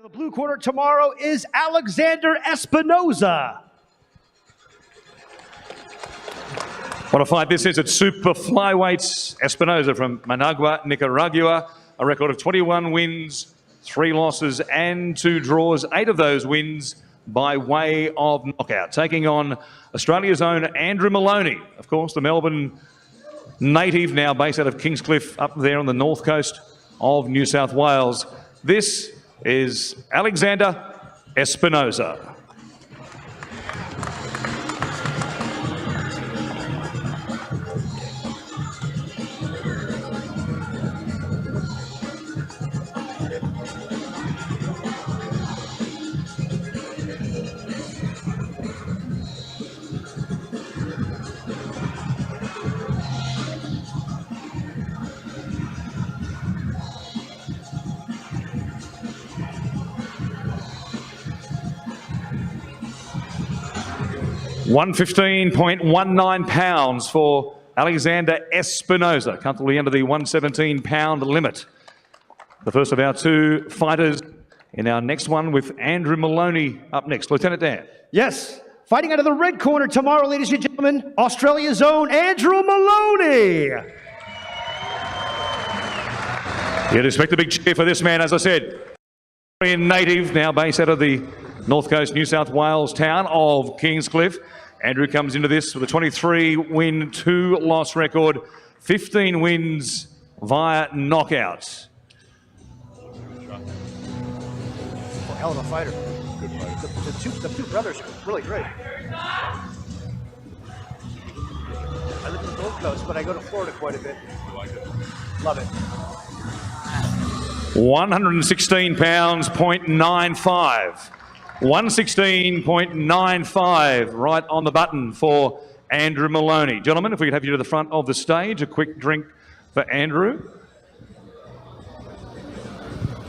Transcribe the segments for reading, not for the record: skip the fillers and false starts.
The blue corner tomorrow is Alexander Espinoza. What a fight this is at super flyweights. Espinoza from Managua, Nicaragua. A record of 21 wins, 3 losses and 2 draws. 8 of those wins by way of knockout. Taking on Australia's own Andrew Maloney. Of course, the Melbourne native, now based out of Kingscliff up there on the north coast of New South Wales. This is Alexander Espinoza. £115.19 for Alexander Espinoza, comfortably under the 117-pound limit. The first of our 2 fighters in our next one with Andrew Maloney up next. Lieutenant Dan. Yes, fighting out of the red corner tomorrow, ladies and gentlemen, Australia's own Andrew Maloney. You'd expect a big cheer for this man, as I said. Native, now based out of the north coast New South Wales town of Kingscliff. Andrew comes into this with a 23-win, 2-loss record, 15 wins via knockout. Hell of a fighter. Good fighter. The two brothers are really great. I live in the Gold Coast, but I go to Florida quite a bit. Love it. 116 pounds, 0.95. 116.95 right on the button for Andrew Maloney. Gentlemen, if we could have you to the front of the stage, a quick drink for Andrew.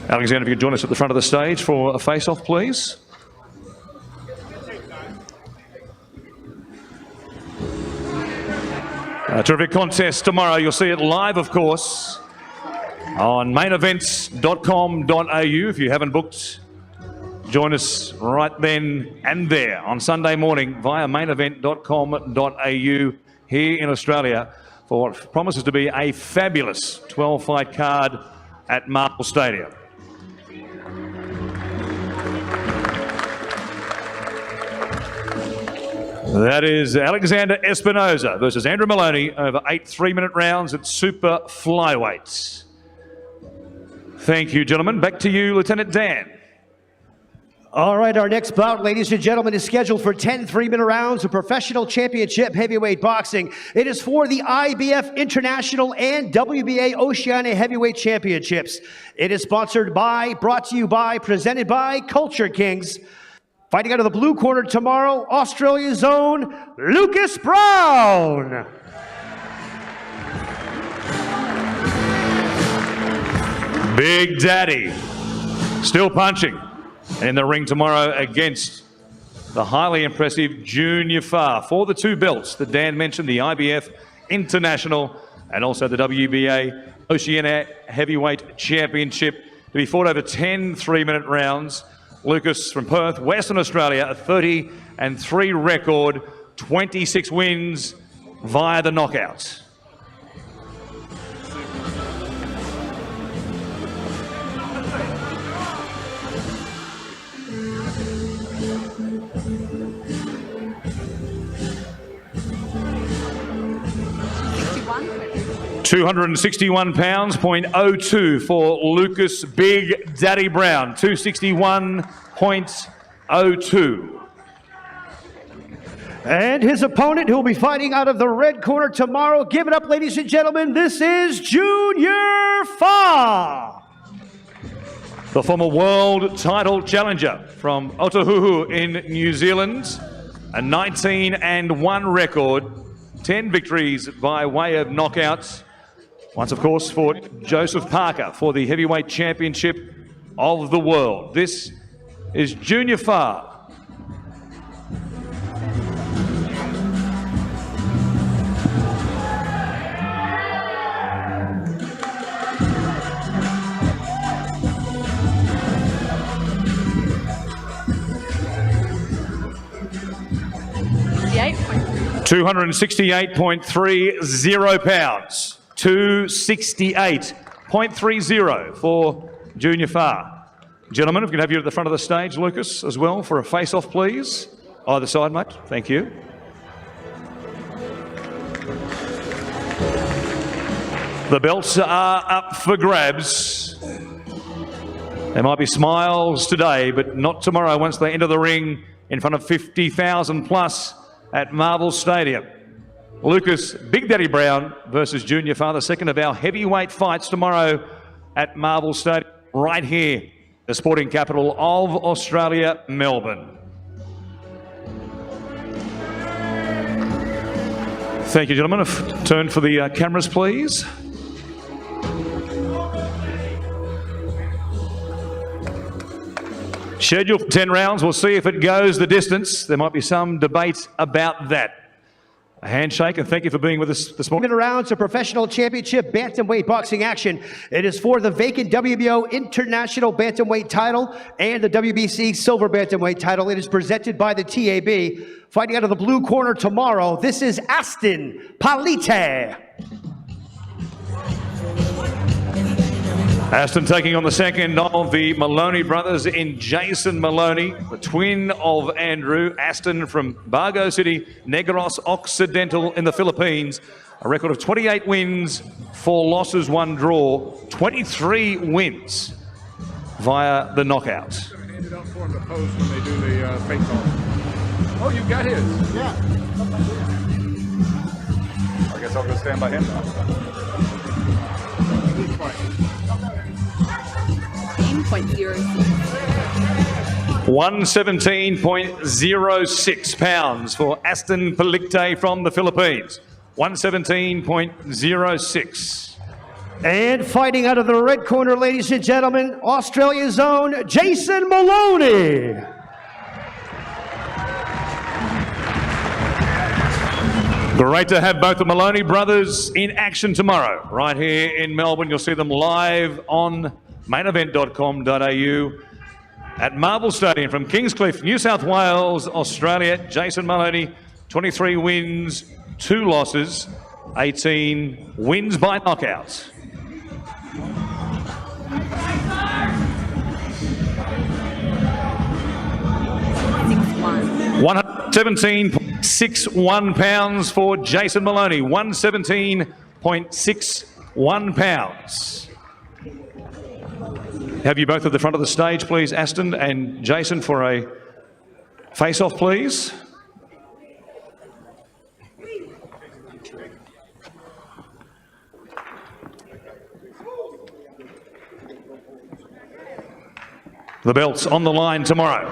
Alexander, if you could join us at the front of the stage for a face-off, please. A terrific contest tomorrow. You'll see it live, of course, on mainevents.com.au. If you haven't booked, join us right then and there on Sunday morning via mainevent.com.au here in Australia for what promises to be a fabulous 12-fight card at Marvel Stadium. That is Alexander Espinoza versus Andrew Maloney over 8 3-minute rounds at super flyweights. Thank you, gentlemen. Back to you, Lieutenant Dan. All right, our next bout, ladies and gentlemen, is scheduled for 10 3-minute rounds of professional championship heavyweight boxing. It is for the IBF International and WBA Oceania Heavyweight Championships. It is sponsored by, brought to you by, presented by Culture Kings. Fighting out of the blue corner tomorrow, Australia's own Lucas Brown. Big Daddy, still punching. And in the ring tomorrow against the highly impressive Junior Farr for the 2 belts that Dan mentioned, the IBF International and also the WBA Oceania Heavyweight Championship, to be fought over 10 3-minute rounds. Lucas from Perth, Western Australia, a 30-3 record, 26 wins via the knockout. £261, 0.02 for Lucas Big Daddy Brown, 261.02. And his opponent, who'll be fighting out of the red corner tomorrow. Give it up, ladies and gentlemen. This is Junior Farr. The former world title challenger from Otahuhu in New Zealand. A 19-1 record, 10 victories by way of knockouts. Once, of course, fought Joseph Parker for the heavyweight championship of the world. This is Junior Farr. 268.30 pounds. 268.30 for Junior Far. Gentlemen, if we can have you at the front of the stage, Lucas, as well, for a face-off, please. Either side, mate. Thank you. The belts are up for grabs. There might be smiles today, but not tomorrow once they enter the ring in front of 50,000 plus at Marvel Stadium. Lucas Big Daddy Brown versus Junior Far, the second of our heavyweight fights tomorrow at Marvel Stadium, right here, the sporting capital of Australia, Melbourne. Thank you, gentlemen. Turn for the cameras, please. Scheduled for 10 rounds. We'll see if it goes the distance. There might be some debate about that. A handshake, and thank you for being with us this morning. Rounds of professional championship bantamweight boxing action. It is for the vacant WBO international bantamweight title and the WBC silver bantamweight title. It is presented by the TAB. Fighting out of the blue corner tomorrow, this is Aston Palite. Aston taking on the second of the Maloney brothers in Jason Maloney, the twin of Andrew. Aston from Bago City, Negros Occidental in the Philippines. A record of 28 wins, 4 losses, 1 draw, 23 wins via the knockout. Handed up for him to pose when they do the fake call. Oh, you got his? Yeah. I guess I'll go stand by him now. 117.06 pounds for Aston Palite from the Philippines. 117.06. And fighting out of the red corner, ladies and gentlemen, Australia's own Jason Maloney. Great to have both the Maloney brothers in action tomorrow. Right here in Melbourne, you'll see them live on mainevent.com.au at Marvel Stadium from Kingscliff, New South Wales, Australia. Jason Maloney, 23 wins, 2 losses, 18 wins by knockout. £117.61 pounds for Jason Maloney. 117.61 pounds. Have you both at the front of the stage, please, Aston and Jason, for a face-off, please. The belts on the line tomorrow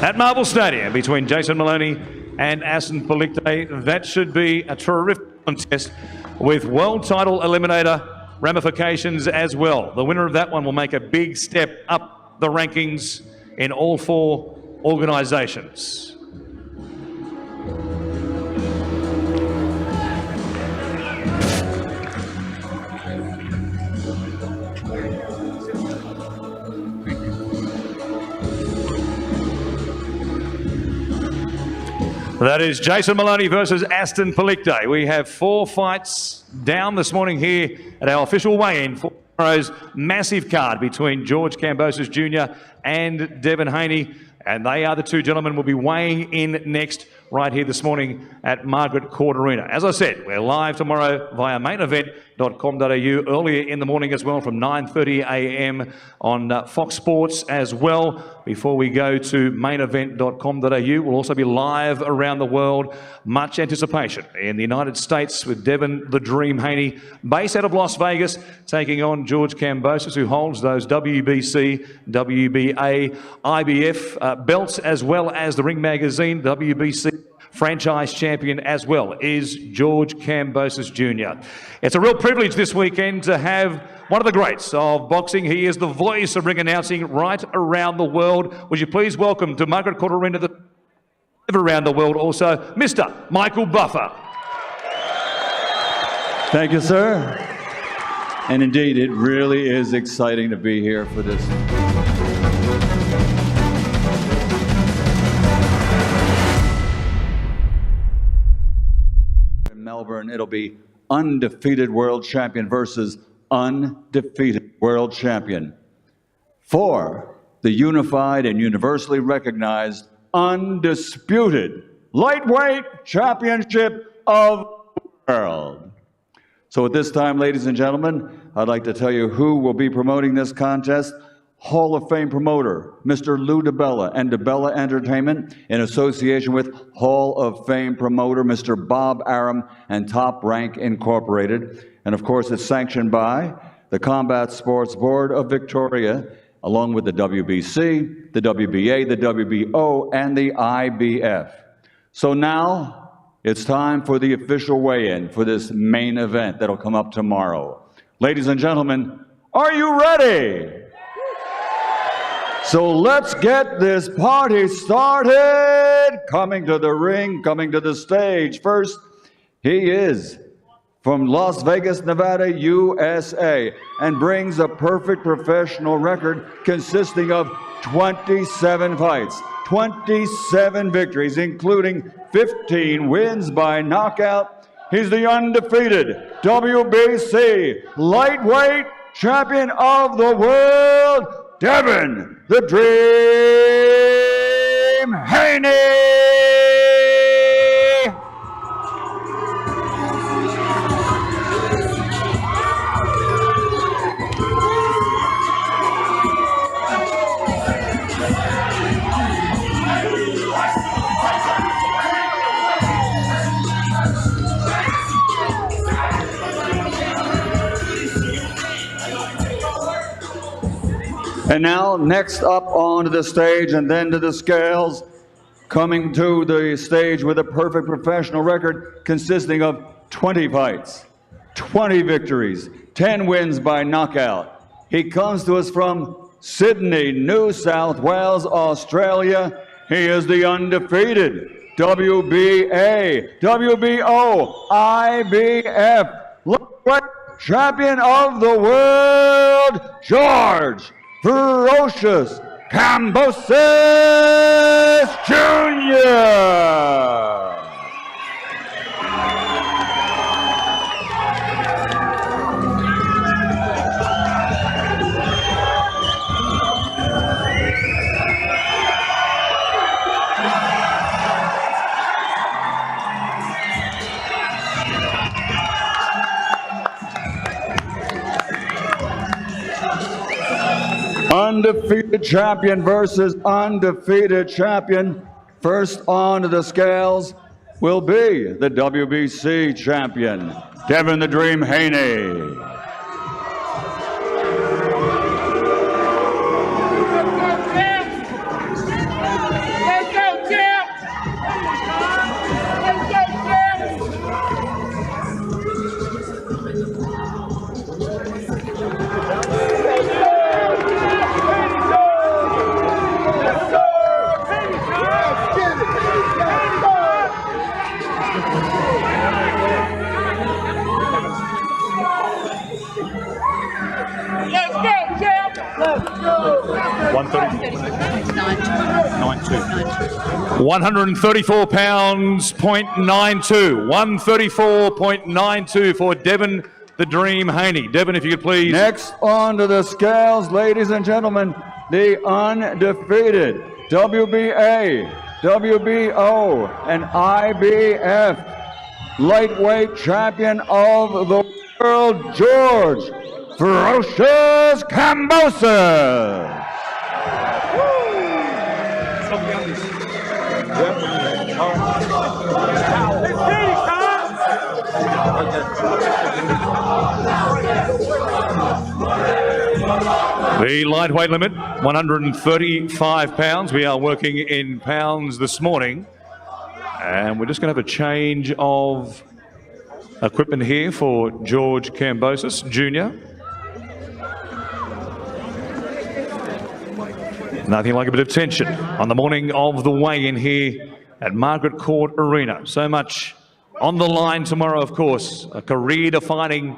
at Marvel Stadium between Jason Maloney and Aston Palite. That should be a terrific contest with world title eliminator ramifications as well. The winner of that one will make a big step up the rankings in all 4 organisations. That is Jason Maloney versus Aston Palite. We have 4 fights down this morning here at our official weigh-in for tomorrow's massive card between George Kambosos Jr. and Devin Haney. And they are the 2 gentlemen we'll be weighing in next right here this morning at Margaret Court Arena. As I said, we're live tomorrow via mainevent.com.au earlier in the morning as well from 9:30 a.m. on Fox Sports as well. Before we go to mainevent.com.au, we'll also be live around the world. Much anticipation in the United States with Devin the Dream Haney, based out of Las Vegas, taking on George Kambosos, who holds those WBC, WBA, IBF belts, as well as the Ring Magazine WBC franchise champion as well, is George Kambosos Jr. It's a real privilege this weekend to have one of the greats of boxing. He is the voice of ring announcing right around the world. Would you please welcome to Margaret Court Arena, the around the world also, Mr. Michael Buffer. Thank you, sir. And indeed, it really is exciting to be here for this. Melbourne, it'll be undefeated world champion versus undefeated world champion for the unified and universally recognized undisputed lightweight championship of the world. So at this time, ladies and gentlemen, I'd like to tell you who will be promoting this contest. Hall of Fame promoter, Mr. Lou DiBella and DiBella Entertainment, in association with Hall of Fame promoter, Mr. Bob Aram and Top Rank Incorporated. And of course, it's sanctioned by the Combat Sports Board of Victoria, along with the WBC, the WBA, the WBO, and the IBF. So now, it's time for the official weigh-in for this main event that'll come up tomorrow. Ladies and gentlemen, are you ready? So let's get this party started. Coming to the ring, coming to the stage. First, he is from Las Vegas, Nevada, USA, and brings a perfect professional record consisting of 27 fights, 27 victories, including 15 wins by knockout. He's the undefeated WBC lightweight champion of the world, Devin the Dream Haney! And now, next up onto the stage and then to the scales, coming to the stage with a perfect professional record consisting of 20 fights, 20 victories, 10 wins by knockout. He comes to us from Sydney, New South Wales, Australia. He is the undefeated WBA, WBO, IBF lightweight champion of the world, George Ferocious Kambosis Jr. Undefeated champion versus undefeated champion. First onto the scales will be the WBC champion, Devin the Dream Haney. Let's go, champ! Let's go! 134 pounds, 0.92. 134.92 for Devin the Dream Haney. Devin, if you could please. Next onto the scales, ladies and gentlemen, the undefeated WBA, WBO, and IBF lightweight champion of the world, George Ferocious Cambosos. The lightweight limit, 135 pounds. We are working in pounds this morning. And we're just going to have a change of equipment here for George Cambosis Jr. Nothing like a bit of tension on the morning of the weigh-in here at Margaret Court Arena. So much on the line tomorrow, of course. A career-defining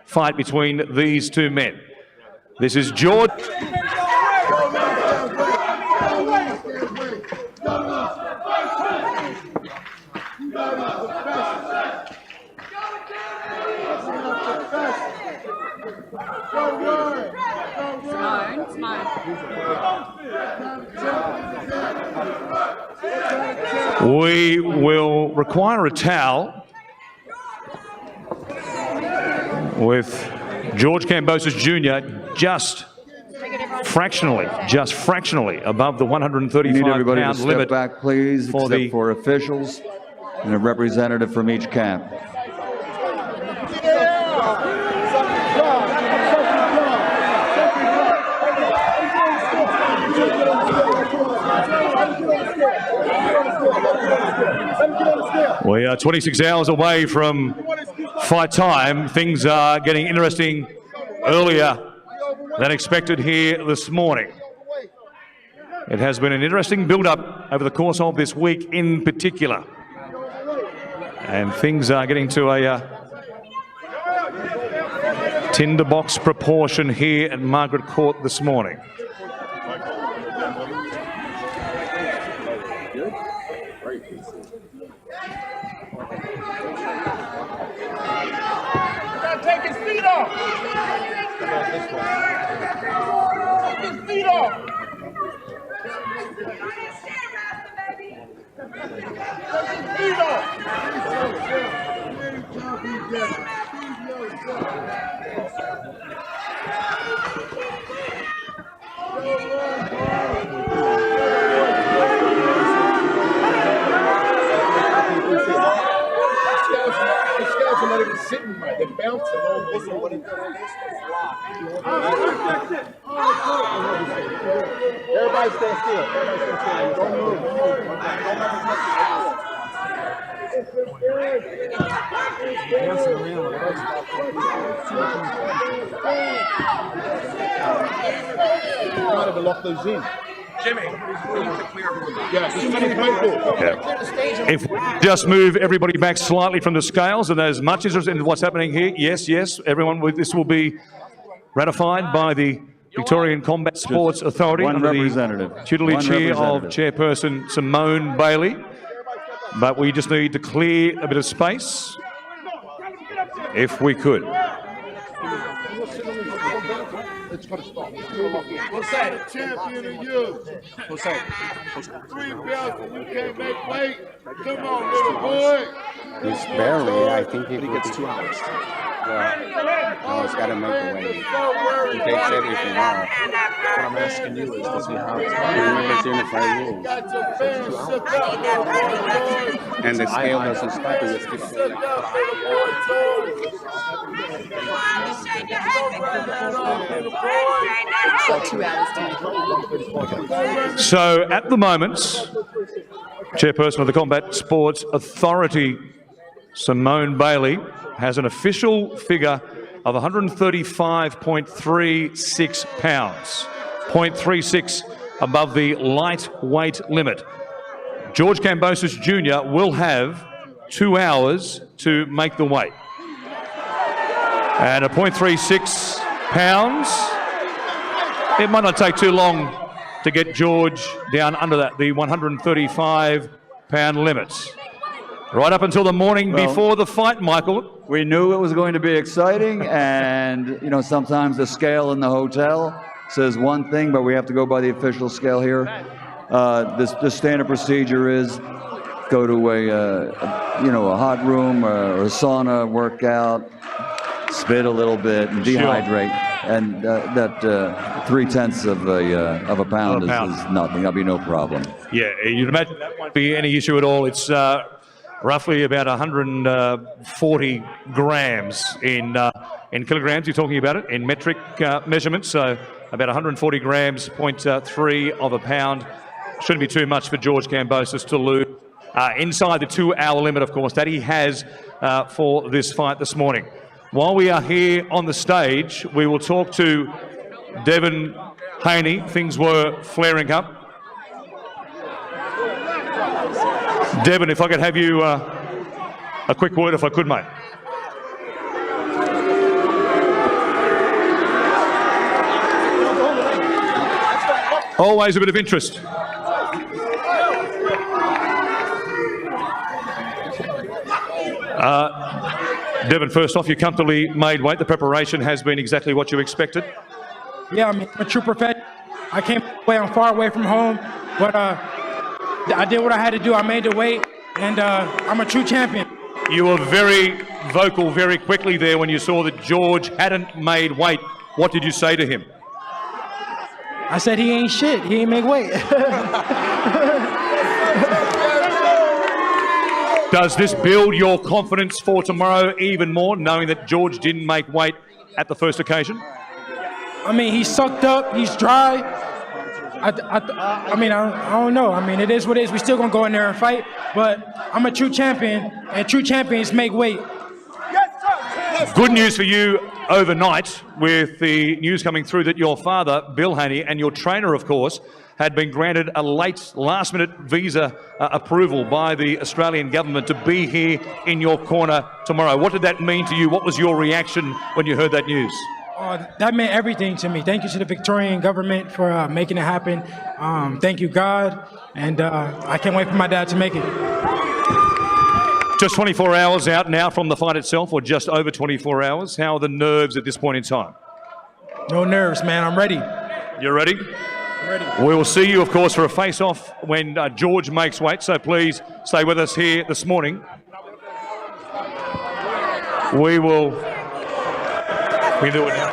fight between these two men. This is George. We will require a towel with George Kambosos Jr. just fractionally above the 135-pound step limit. back, please, except for officials and a representative from each camp. We are 26 hours away from fight time. Things are getting interesting earlier than expected here this morning. It has been an interesting build-up over the course of this week in particular. And things are getting to a tinderbox proportion here at Margaret Court this morning. Take his feet off. Take his feet off. They're not even sitting right. They're bouncing almost. Everybody stand still. Don't move. Might have locked those in. Jimmy, If we just move everybody back slightly from the scales, and there's much interest in what's happening here. Yes, everyone, this will be ratified by the Victorian Combat Sports Authority One under representative. the tutelage here of Chairperson Simone Bailey. But we just need to clear a bit of space, if we could. It's going to stop. What's that? Champion of you. What's that? 3 belts and you can't make weight. Come on, little boy. He's barely, I think he gets 2 hours. Well, no, he's got to make the weight. He takes everything out. What I'm asking you is to see how it's going. It's unified rules. 2 hours. And the scale doesn't stop. It just keeps going. So at the moment, Chairperson of the Combat Sports Authority, Simone Bailey, has an official figure of 135.36 pounds, 0.36 above the lightweight limit. George Kambosos Jr. will have 2 hours to make the weight. And at 0.36 pounds, it might not take too long to get George down under that, the 135-pound limits. Right up until the morning before the fight, Michael. We knew it was going to be exciting, and you know, sometimes the scale in the hotel says one thing, but we have to go by the official scale here. The standard procedure is go to a hot room or a sauna, workout, spit a little bit, and dehydrate. And that 0.3 of a pound is nothing. That'll be no problem. Yeah, you'd imagine that won't be any issue at all. It's roughly about 140 grams in kilograms. You're talking about it in metric measurements. So about 140 grams, 0.3 of a pound. Shouldn't be too much for George Kambosos to lose inside the 2 hour limit, of course, that he has for this fight this morning. While we are here on the stage, we will talk to Devin Haney. Things were flaring up. Devin, if I could have you a quick word, if I could, mate. Always a bit of interest. Devin, first off, you comfortably made weight. The preparation has been exactly what you expected. Yeah, I'm a true professional. I came away. I'm far away from home, but I did what I had to do. I made the weight, and I'm a true champion. You were very vocal very quickly there when you saw that George hadn't made weight. What did you say to him? I said he ain't shit. He ain't make weight. Does this build your confidence for tomorrow even more, knowing that George didn't make weight at the first occasion? I mean, he's sucked up. He's dry. I mean, I don't know. I mean, it is what it is. We still gonna go in there and fight, but I'm a true champion, and true champions make weight. Good news for you overnight with the news coming through that your father, Bill Haney, and your trainer, of course, had been granted a last-minute visa approval by the Australian government to be here in your corner tomorrow. What did that mean to you? What was your reaction when you heard that news? That meant everything to me. Thank you to the Victorian government for making it happen. Thank you, God, and I can't wait for my dad to make it. Just 24 hours out now from the fight itself, or just over 24 hours. How are the nerves at this point in time? No nerves, man. I'm ready. You're ready? I'm ready. We will see you, of course, for a face-off when George makes weight, so please stay with us here this morning. We will do it now.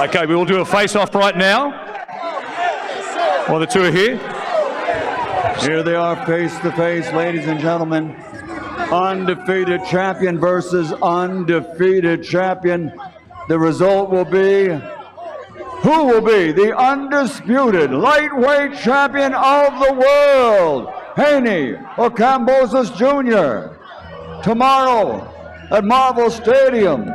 Okay, we will do a face-off right now. While the two are here. Here they are face to face, ladies and gentlemen. Undefeated champion versus undefeated champion. The result will be, who will be the undisputed lightweight champion of the world? Haney or Kambosos Jr. Tomorrow at Marvel Stadium,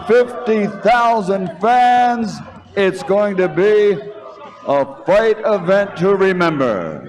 50,000 fans. It's going to be a fight event to remember.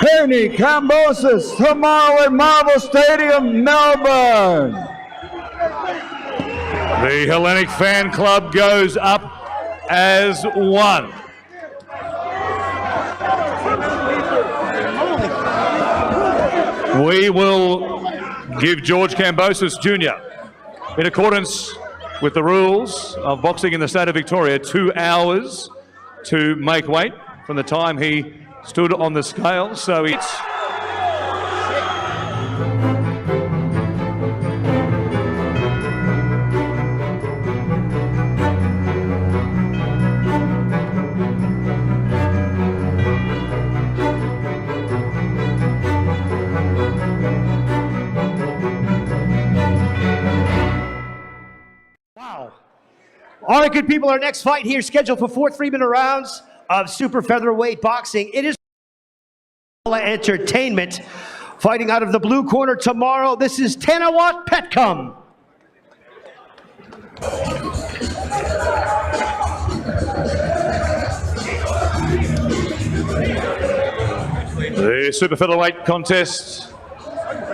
Haney, Cambosis, tomorrow at Marvel Stadium, Melbourne. The Hellenic Fan Club goes up as one. We will give George Kambosos Jr., in accordance with the rules of boxing in the state of Victoria, 2 hours to make weight from the time he stood on the scale. So it's... All right, good people, our next fight here scheduled for 4 3-minute rounds of super featherweight boxing. It is entertainment. Fighting out of the blue corner tomorrow, this is Tanawat Petcom. The super featherweight contest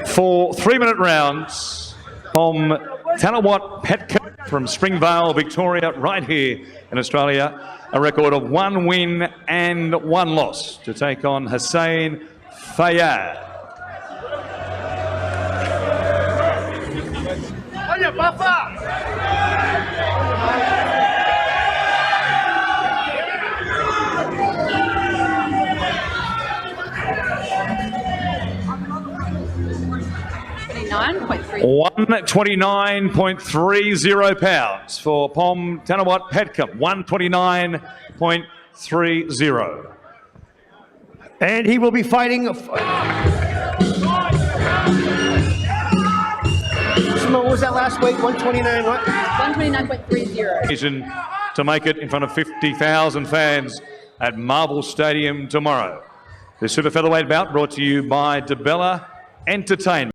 for 3-minute rounds from Tanawat Petcom from Springvale, Victoria, right here in Australia. A record of 1 win and 1 loss to take on Hussein Feyer. £129.30 for Pom Tanawat Petcom. 129.30. And he will be fighting... What was that last weight? 129 what? 129.30. To make it in front of 50,000 fans at Marvel Stadium tomorrow. The super featherweight bout brought to you by DeBella Entertainment.